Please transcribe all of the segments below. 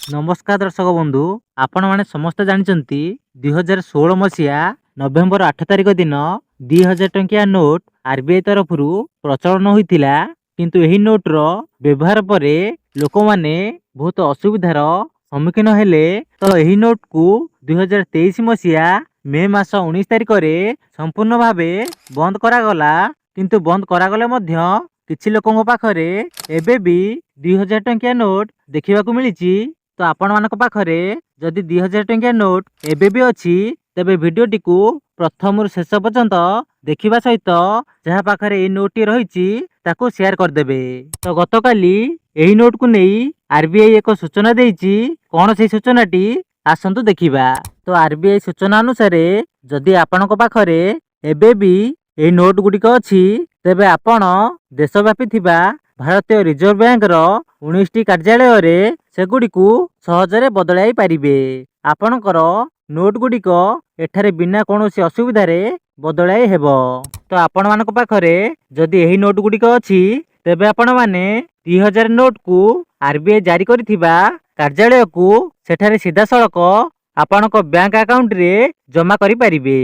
नमस्कार दर्शक बंधु आपण मैंने समस्ते जानते 2016 मसीहा नवेम्बर 8 तारिख दिन 2000 टंकिया नोट आरबीआई तरफ प्रचलन होता किंतु यही नोट रो व्यवहार पर लोक मैंने बहुत असुविधार सम्मुखीन हेले। तो यही नोट को 2023 मसीहा मे मास 19 तारिख में संपूर्ण भाव बंद करागला किंतु बंद करागले मध्य किछि लोकंक पाखरे एबे भी 2000 टंकिया नोट देखिबाकू मिलिछि। तो आपण मानक पाखरे जदि 2000 टंकिया नोट एबे भी अछि तेबे वीडियोटी को प्रथम शेष पर्यंत देखिबा सहित जहाँ पाखरे ए नोट टी रहिछि ताको शेयर कर देबे। तो गतकाली एही नोट को नहीं आरबीआई एक सूचना देइछि। कोन से सूचना टी आसंतु देखिबा। तो आरबीआई सूचना अनुसार जदि आपणक पाखरे एबे भी ए नोट गुडिक अछि तेबे आपण देशव्यापी थिबा भारतीय रिजर्व बैंक रो 19 टी कार्यालय रे सेगुड़िकू सहजरे बदलाई पारिबे। आपणकर नोट गुडिक एठारे बिना कोनोसी असुविधा रे बदलाई हेबो। तो आपण मानक पाखरे जदि एही नोट गुडिक अछि तेबे आपण माने 3000 नोट को आरबीआई जारी करिथिबा कार्यालय को सेठारे सीधा सड़क आपणक बैंक अकाउंट रे जमा करि पारिबे।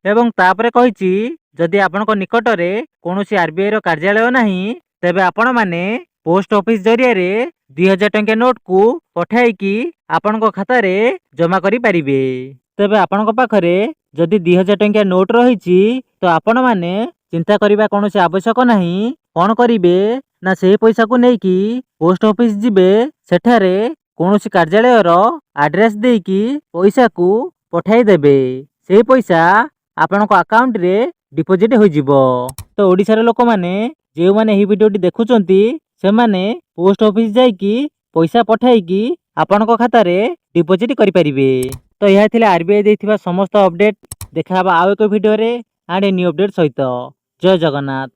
एवं तापरे कहिछि जदि आपणक निकट रे कोनोसी आरबीआई रो कार्यालय नाही तेबे आपण माने पोस्ट ऑफिस जरिया रे 2000 टंकिया नोट को पठाई कि आपणक खाता रे जमा करि पारिबे। तेबे आपणक पाखरे जदि 2000 टंकिया नोट रहिछि तो आपण माने चिंता करिबा कोनोसी आवश्यक नाही। कोन करिबे ना से पैसा को नै कि पोस्ट ऑफिस जिबे सेठारे कोनोसी कार्यालय रो एड्रेस देई कि पैसा को पठाई देबे। से पैसा आपणक अकाउंट रे डिपॉजिट हो जिवो। तो ओडिसा रे लोक माने जे माने एही वीडियोटी देखुचंती से माने पोस्ट ऑफिस जाई कि पैसा पठाई कि आपणक खाता रे डिपॉजिट करि परिबे। तो यह थिला आरबीआई देथिबा समस्त अपडेट। देखा आउ एक वीडियो रे आंड न्यू अपडेट सहित। जय जगन्नाथ।